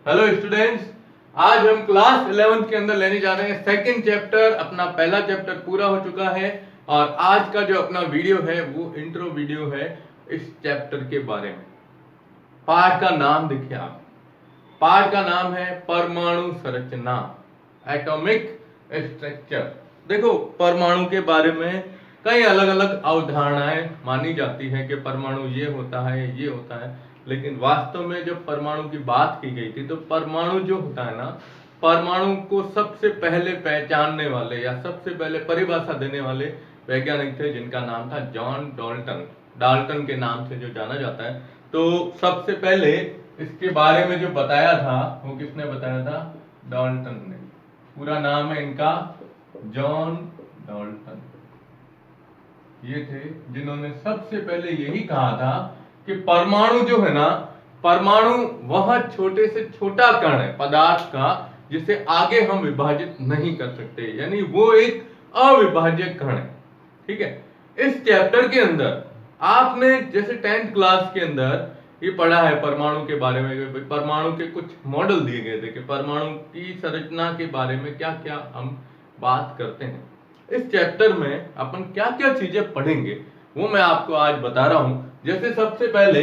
Hello students, आज हम class 11th के अंदर लेने जा रहे हैं सेकंड चैप्टर। अपना पहला चैप्टर पूरा हो चुका है और आज का जो अपना वीडियो है वो इंट्रो वीडियो है इस चैप्टर के बारे में। पाठ का नाम देखिए आप, पाठ का नाम है परमाणु संरचना, एटॉमिक स्ट्रक्चर। देखो, परमाणु के बारे में कई अलग अलग अवधारणाएं मानी जाती है कि परमाणु ये होता है, ये होता है, लेकिन वास्तव में जब परमाणु की बात की गई थी तो परमाणु जो होता है ना, परमाणु को सबसे पहले पहचानने वाले या सबसे पहले परिभाषा देने वाले वैज्ञानिक थे जिनका नाम था जॉन डाल्टन। डाल्टन के नाम से जो जाना जाता है। तो सबसे पहले इसके बारे में जो बताया था वो किसने बताया था? डाल्टन ने। पूरा नाम है इनका जॉन डाल्टन। ये थे जिन्होंने सबसे पहले यही कहा था कि परमाणु जो है ना, परमाणु वह छोटे से छोटा कण है पदार्थ का जिसे आगे हम विभाजित नहीं कर सकते, यानी वो एक अविभाज्य कण है। ठीक है। इस चैप्टर के अंदर आपने जैसे 10th क्लास के अंदर ये पढ़ा है परमाणु के बारे में, परमाणु के कुछ मॉडल दिए गए थे कि परमाणु की संरचना के बारे में क्या क्या हम बात करते हैं। इस चैप्टर में अपन क्या क्या चीजें पढ़ेंगे वो मैं आपको आज बता रहा हूं। जैसे सबसे पहले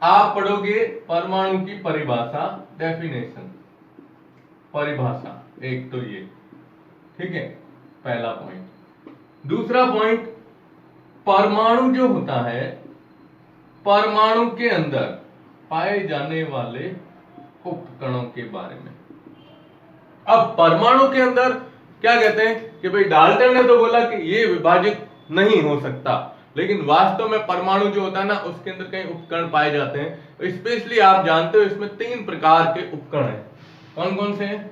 आप पढ़ोगे परमाणु की परिभाषा, डेफिनेशन, परिभाषा एक तो ये, ठीक है, पहला पॉइंट। दूसरा पॉइंट, परमाणु जो होता है, परमाणु के अंदर पाए जाने वाले उपकणों के बारे में। अब परमाणु के अंदर क्या कहते हैं कि भाई डाल्टन ने तो बोला कि ये विभाजित नहीं हो सकता, लेकिन वास्तव में परमाणु जो होता है ना उसके अंदर कई उपकरण पाए जाते हैं। स्पेशली आप जानते हो इसमें 3 प्रकार के उपकरण हैं। कौन कौन से हैं?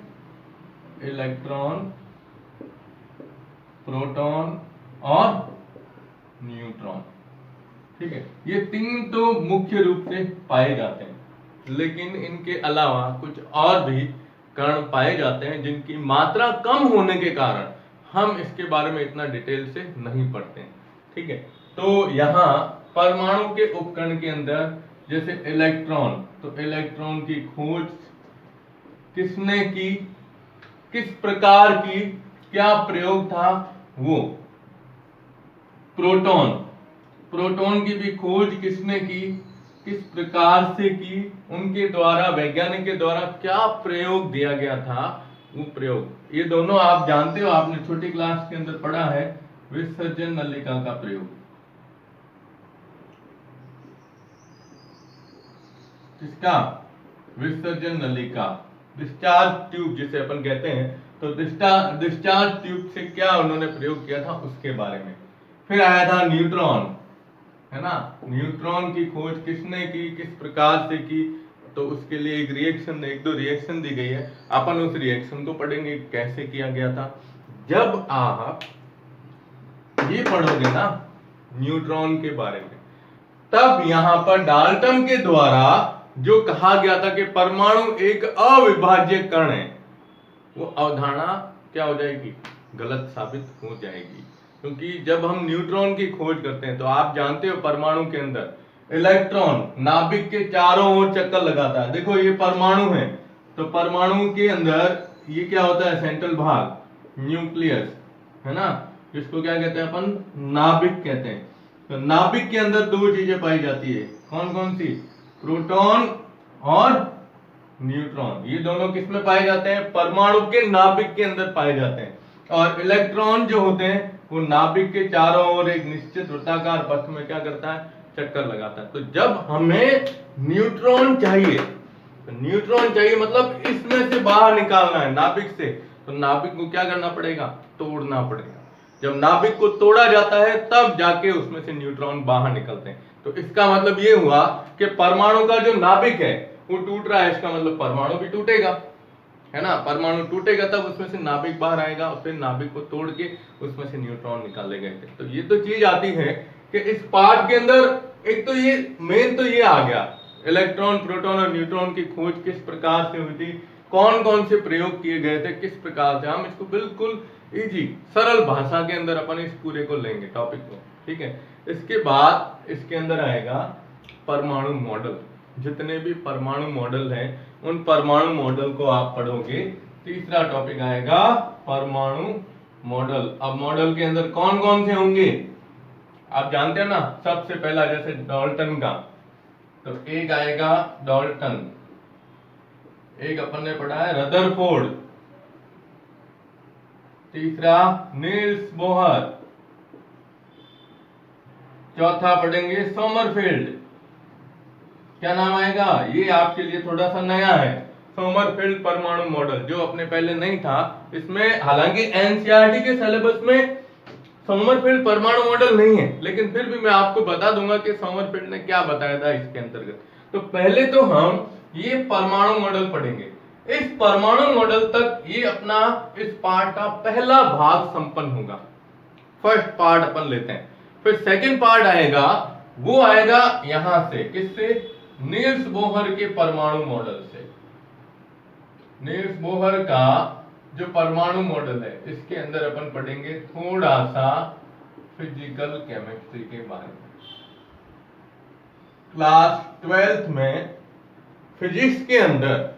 इलेक्ट्रॉन, प्रोटॉन और न्यूट्रॉन। ठीक है, ये 3 तो मुख्य रूप से पाए जाते हैं, लेकिन इनके अलावा कुछ और भी कण पाए जाते हैं जिनकी मात्रा कम होने के कारण हम इसके बारे में इतना डिटेल से नहीं पढ़ते हैं। ठीक है, तो यहाँ परमाणु के उपकरण के अंदर जैसे इलेक्ट्रॉन, तो इलेक्ट्रॉन की खोज किसने की, किस प्रकार की, क्या प्रयोग था वो। प्रोटॉन, प्रोटॉन की भी खोज किसने की, किस प्रकार से की, उनके द्वारा, वैज्ञानिक के द्वारा क्या प्रयोग दिया गया था, वो प्रयोग। ये दोनों आप जानते हो, आपने छोटी क्लास के अंदर पढ़ा है, विसर्जन नलिका का प्रयोग। किसका? विसर्जन नलिका, डिस्चार्ज ट्यूब जिसे अपन कहते हैं। तो डिस्चार्ज ट्यूब से क्या उन्होंने प्रयोग किया था उसके बारे में। फिर आया था न्यूट्रॉन, है ना। न्यूट्रॉन की खोज किसने की, किस प्रकार से की, तो उसके लिए एक रिएक्शन, एक दो रिएक्शन दी गई है। अपन उस रिएक्शन को पढ़ेंगे कैसे किया गया था। जब आप ये पढ़ोगे ना न्यूट्रॉन के बारे में, तब यहां पर डाल्टन के द्वारा जो कहा गया था कि परमाणु एक अविभाज्य कण है, वो अवधारणा क्या हो जाएगी? गलत साबित हो जाएगी। क्योंकि जब हम न्यूट्रॉन की खोज करते हैं तो आप जानते हो परमाणु के अंदर इलेक्ट्रॉन नाभिक के चारों ओर चक्कर लगाता है। देखो ये परमाणु है, तो परमाणु के अंदर ये क्या होता है? सेंट्रल भाग, न्यूक्लियस, है ना, जिसको क्या कहते हैं अपन? नाभिक कहते हैं। तो नाभिक के अंदर 2 चीजें पाई जाती है। कौन कौन सी? प्रोटॉन और न्यूट्रॉन। ये दोनों किसमें पाए जाते हैं? परमाणु के नाभिक के अंदर पाए जाते हैं। और इलेक्ट्रॉन जो होते हैं वो नाभिक के चारों ओर एक निश्चित वृत्ताकार पथ में क्या करता है? चक्कर लगाता है। तो जब हमें न्यूट्रॉन चाहिए, तो न्यूट्रॉन चाहिए मतलब इसमें से बाहर निकालना है नाभिक से, तो नाभिक को क्या करना पड़ेगा? तोड़ना पड़ेगा। जब नाभिक को तोड़ा जाता है तब जाके उसमें से न्यूट्रॉन बाहर निकलते हैं। तो इसका मतलब ये हुआ कि परमाणु का जो नाभिक है वो टूट रहा है, इसका मतलब परमाणु भी टूटेगा, है ना। परमाणु टूटेगा तब उसमें से नाभिक बाहर आएगा और फिर नाभिक को तोड़ के उसमें से न्यूट्रॉन निकाले गए थे। तो ये तो चीज आती है कि इस पार्ट के अंदर एक तो ये मेन तो ये आ गया, इलेक्ट्रॉन, प्रोटॉन और न्यूट्रॉन की खोज किस प्रकार से हुई थी, कौन कौन से प्रयोग किए गए थे, किस प्रकार से। हम इसको बिल्कुल इजी सरल भाषा के अंदर अपन इस पूरे को लेंगे टॉपिक को। ठीक है, इसके बाद इसके अंदर आएगा परमाणु मॉडल। जितने भी परमाणु मॉडल हैं उन परमाणु मॉडल को आप पढ़ोगे। तीसरा टॉपिक आएगा परमाणु मॉडल। अब मॉडल के अंदर कौन कौन से होंगे आप जानते हो ना। सबसे पहला जैसे डाल्टन का, तो एक आएगा डाल्टन, एक अपन ने पढ़ा है रदरफोर्ड, तीसरा नील्स बोहर, चौथा पढ़ेंगे सोमरफील्ड। क्या नाम आएगा, ये आपके लिए थोड़ा सा नया है, सोमरफील्ड परमाणु मॉडल, जो अपने पहले नहीं था। इसमें हालांकि एनसीईआरटी के सिलेबस में सोमरफील्ड परमाणु मॉडल नहीं है, लेकिन फिर भी मैं आपको बता दूंगा कि सोमरफील्ड ने क्या बताया था इसके अंतर्गत। तो पहले तो हम ये परमाणु मॉडल पढ़ेंगे। इस परमाणु मॉडल तक ये अपना इस पार्ट का पहला भाग संपन्न होगा, फर्स्ट पार्ट अपन लेते हैं। फिर सेकंड पार्ट आएगा, वो आएगा यहां से, किससे, नील्स बोहर के परमाणु मॉडल से। नील्स बोहर का जो परमाणु मॉडल है, इसके अंदर अपन पढ़ेंगे थोड़ा सा फिजिकल केमिस्ट्री के बारे में। क्लास 12th में फिजिक्स के अंदर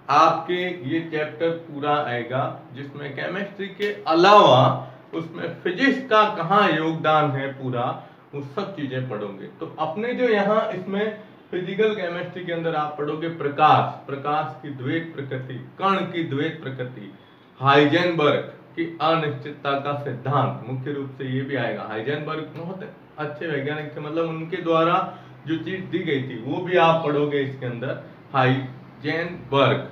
आपके ये चैप्टर पूरा आएगा, जिसमें केमिस्ट्री के अलावा उसमें फिजिक्स का कहाँ योगदान है पूरा, वो सब चीजें पढ़ोगे। तो अपने जो यहाँ इसमें फिजिकल केमिस्ट्री के अंदर आप पढ़ोगे प्रकाश, प्रकाश की द्वैत प्रकृति, कण की द्वैत प्रकृति, हाइजेनबर्ग की अनिश्चितता का सिद्धांत, मुख्य रूप से ये भी आएगा। हाइजेनबर्ग बहुत अच्छे वैज्ञानिक थे, मतलब उनके द्वारा जो चीज दी गई थी वो भी आप पढ़ोगे इसके अंदर, हाइजेनबर्ग,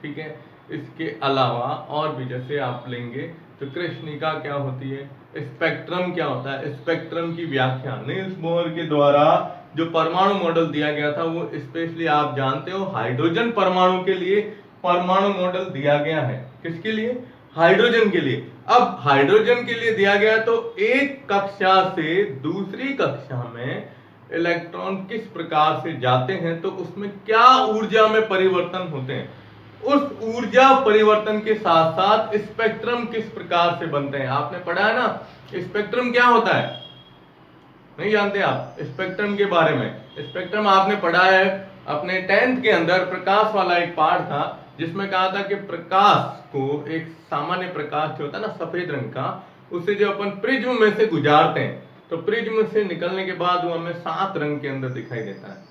ठीक है। इसके अलावा और भी जैसे आप लेंगे तो कृष्णिका क्या होती है, स्पेक्ट्रम क्या होता है, स्पेक्ट्रम की व्याख्या नील्स बोहर के द्वारा जो परमाणु मॉडल दिया गया था, वो स्पेशली आप जानते हो हाइड्रोजन परमाणु के लिए परमाणु मॉडल दिया गया है। किसके लिए, हाइड्रोजन के लिए। अब हाइड्रोजन के लिए दिया गया, तो एक कक्षा से दूसरी कक्षा में इलेक्ट्रॉन किस प्रकार से जाते हैं, तो उसमें क्या ऊर्जा में परिवर्तन होते हैं, उस ऊर्जा परिवर्तन के साथ साथ स्पेक्ट्रम किस प्रकार से बनते हैं। आपने पढ़ा है ना स्पेक्ट्रम क्या होता है, नहीं जानते आप स्पेक्ट्रम के बारे में। स्पेक्ट्रम आपने पढ़ा है अपने 10th के अंदर, प्रकाश वाला एक पार्ट था, जिसमें कहा था कि प्रकाश को, एक सामान्य प्रकाश जो होता है ना सफेद रंग का, उसे जो अपन प्रिज्म में से गुजारते हैं, तो प्रिज्म से निकलने के बाद वो हमें 7 रंग के अंदर दिखाई देता है।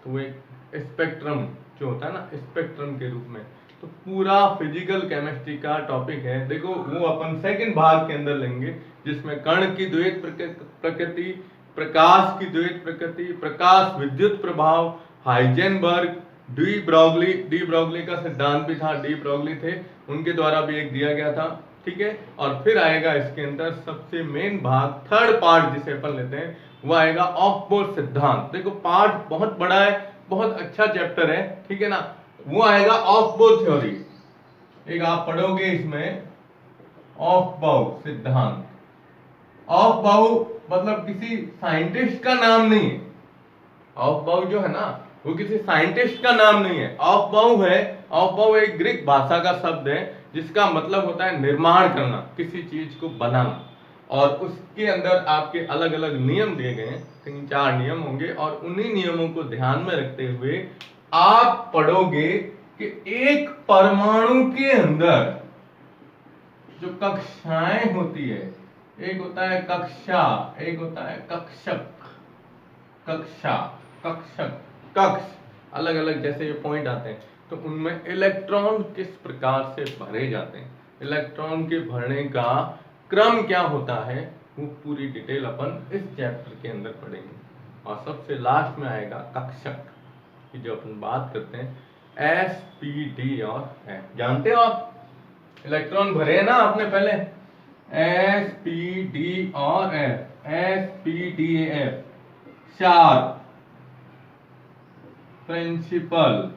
तो वो एक स्पेक्ट्रम जो होता है ना, स्पेक्ट्रम के रूप में। तो पूरा फिजिकल केमिस्ट्री का टॉपिक है, देखो वो अपन सेकंड भाग के अंदर लेंगे, जिसमें कण की द्वैत प्रकृति, प्रकाश की द्वैत प्रकृति, प्रकाश विद्युत प्रभाव, हाइजेनबर्ग, डी ब्रॉगली का सिद्धांत भी था, डी ब्रॉगली थे, उनके द्वारा भी एक दिया गया था, ठीक है। और फिर आएगा इसके अंदर सबसे मेन भाग, थर्ड पार्ट जिसे अपन लेते हैं, वो आएगा ऑफ बोर सिद्धांत। देखो पार्ट बहुत बड़ा है, बहुत अच्छा चैप्टर है, ठीक है ना। वो आएगा ऑफ बोर थ्योरी, एक आप पढ़ोगे इसमें ऑफ बाउ सिद्धांत। ऑफ बाउ मतलब किसी साइंटिस्ट का नाम नहीं है, ऑफ बाउ जो है ना वो किसी साइंटिस्ट का नाम नहीं है। ऑफ बाउ है, ऑफ बाउ एक ग्रीक भाषा का शब्द है, जिसका मतलब होता है निर्माण करना, किसी चीज को बनाना। और उसके अंदर आपके अलग अलग नियम दिए गए हैं, 3-4 नियम होंगे, और उन्हीं नियमों को ध्यान में रखते हुए आप पढ़ोगे कि एक परमाणु के अंदर जो कक्षाएं होती है, एक होता है कक्षा, एक होता है कक्षक, कक्षा, कक्षक, कक्ष, अलग अलग जैसे ये पॉइंट आते हैं, तो उनमें इलेक्ट्रॉन किस प्रकार से भरे जाते हैं, इलेक्ट्रॉन के भरने का क्रम क्या होता है, वो पूरी डिटेल अपन इस चैप्टर के अंदर पढ़ेंगे। और सबसे लास्ट में आएगा कक्षक की जो अपन बात करते हैं, sp_d और f। जानते हो आप इलेक्ट्रॉन भरे हैं ना आपने पहले, sp_d और f, sp_d_f, sharp, principal,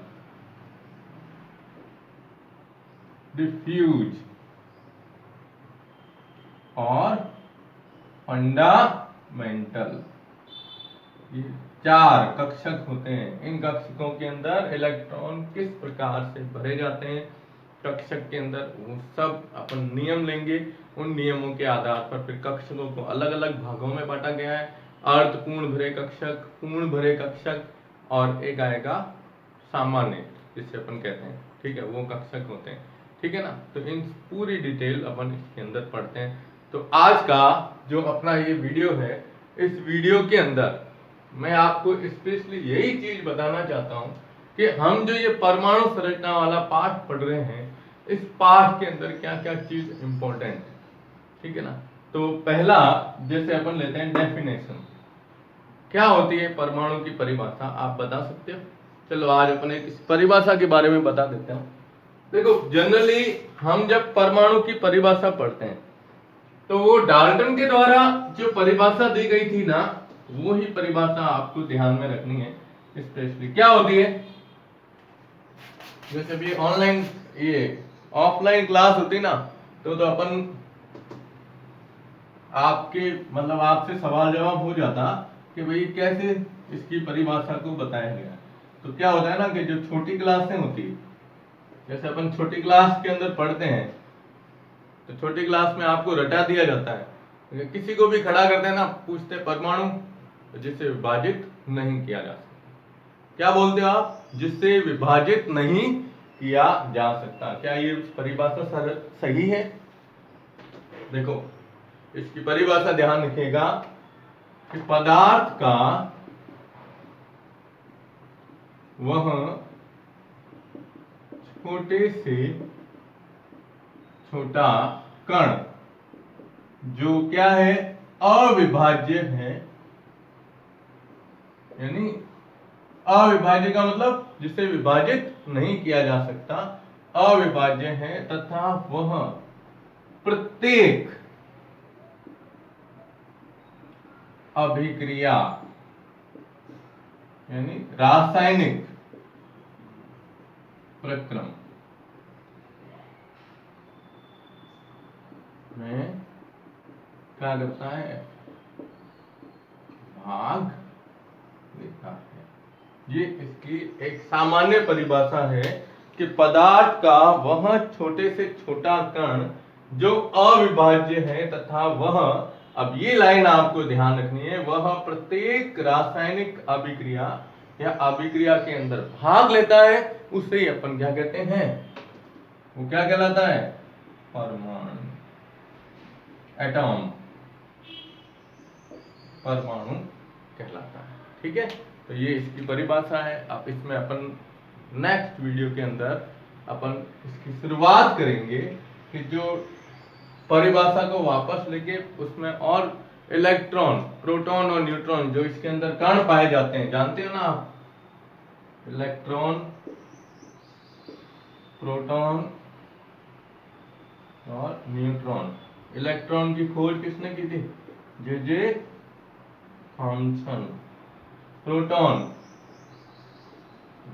diffuse और फंडामेंटल, ये 4 कक्षक होते हैं। इन कक्षकों के अंदर इलेक्ट्रॉन किस प्रकार से भरे जाते हैं कक्षक के अंदर, वो सब अपन नियम लेंगे। उन नियमों के आधार पर फिर कक्षकों को अलग अलग भागों में बांटा गया है, अर्धपूर्ण भरे कक्षक, पूर्ण भरे कक्षक, और एक आएगा सामान्य। जिसे अपन कहते हैं, ठीक है, वो कक्षक होते हैं, ठीक है ना। तो इन पूरी डिटेल अपन इसके अंदर पढ़ते हैं। तो आज का जो अपना ये वीडियो है, इस वीडियो के अंदर मैं आपको स्पेशली यही चीज बताना चाहता हूँ कि हम जो ये परमाणु संरचना वाला पाठ पढ़ रहे हैं, इस पाठ के अंदर क्या क्या चीज इंपॉर्टेंट है, ठीक है ना। तो पहला जैसे अपन लेते हैं डेफिनेशन, क्या होती है परमाणु की परिभाषा, आप बता सकते हो? चलो आज अपने इस परिभाषा के बारे में बता देते हैं। देखो जनरली हम जब परमाणु की परिभाषा पढ़ते हैं तो वो डाल्टन के द्वारा जो परिभाषा दी गई थी ना, वो ही परिभाषा आपको ध्यान में रखनी है। स्पेशली क्या होती है, जैसे भी ऑनलाइन ये ऑफलाइन क्लास होती ना, तो अपन आपके मतलब आपसे सवाल जवाब हो जाता कि भाई कैसे इसकी परिभाषा को बताया गया। तो क्या होता है ना कि जो छोटी क्लासें होती है, जैसे अपन छोटी क्लास के अंदर पढ़ते हैं, तो छोटी क्लास में आपको रटा दिया जाता है, किसी को भी खड़ा करते हैं ना, पूछते परमाणु जिससे विभाजित नहीं किया जा सकता। क्या बोलते हो आप? जिससे विभाजित नहीं किया जा सकता। क्या ये परिभाषा सही है? देखो इसकी परिभाषा ध्यान रखिएगा कि पदार्थ का वह छोटे से छोटा कण जो क्या है, अविभाज्य है, यानी अविभाज्य का मतलब जिसे विभाजित नहीं किया जा सकता, अविभाज्य है, तथा वह प्रत्येक अभिक्रिया यानी रासायनिक प्रक्रम में क्या करता है, भाग लेता है। ये इसकी एक सामान्य परिभाषा है कि पदार्थ का वह छोटे से छोटा कण जो अविभाज्य है तथा वह, अब ये लाइन आपको ध्यान रखनी है, वह प्रत्येक रासायनिक अभिक्रिया या अभिक्रिया के अंदर भाग लेता है, उसे ही अपन क्या कहते हैं, वो क्या कहलाता है, परमाणु, एटॉम, परमाणु कहलाता है, ठीक है। तो ये इसकी परिभाषा है। अब इसमें अपन नेक्स्ट वीडियो के अंदर अपन इसकी शुरुआत करेंगे कि जो परिभाषा को वापस लेके उसमें और इलेक्ट्रॉन, प्रोटॉन और न्यूट्रॉन जो इसके अंदर कण पाए जाते हैं, जानते हो ना आप, इलेक्ट्रॉन, प्रोटॉन और न्यूट्रॉन। इलेक्ट्रॉन की खोज किसने की थी, जे थॉमसन। प्रोटॉन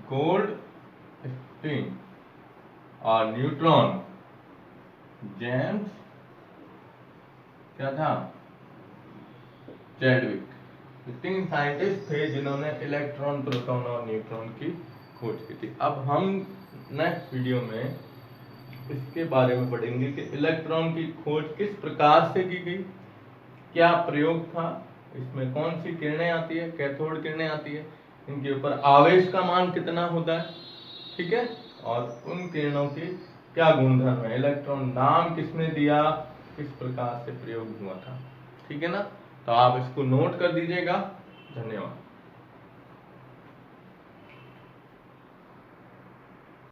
गोल्डस्टीन और न्यूट्रॉन जेम्स क्या था, चैडविक। तीन साइंटिस्ट थे जिन्होंने इलेक्ट्रॉन, प्रोटॉन और न्यूट्रॉन की खोज की थी। अब हम नेक्स्ट वीडियो में इसके बारे में पढ़ेंगे कि इलेक्ट्रॉन की खोज किस प्रकार से की गई, क्या प्रयोग था, इसमें कौन सी किरणें आती है, कैथोड किरणें आती है, इनके ऊपर आवेश का मान कितना होता है, ठीक है, और उन किरणों के क्या गुणधर्म है, इलेक्ट्रॉन नाम किसने दिया, किस प्रकार से प्रयोग हुआ था, ठीक है ना। तो आप इसको नोट कर दीजिएगा। धन्यवाद।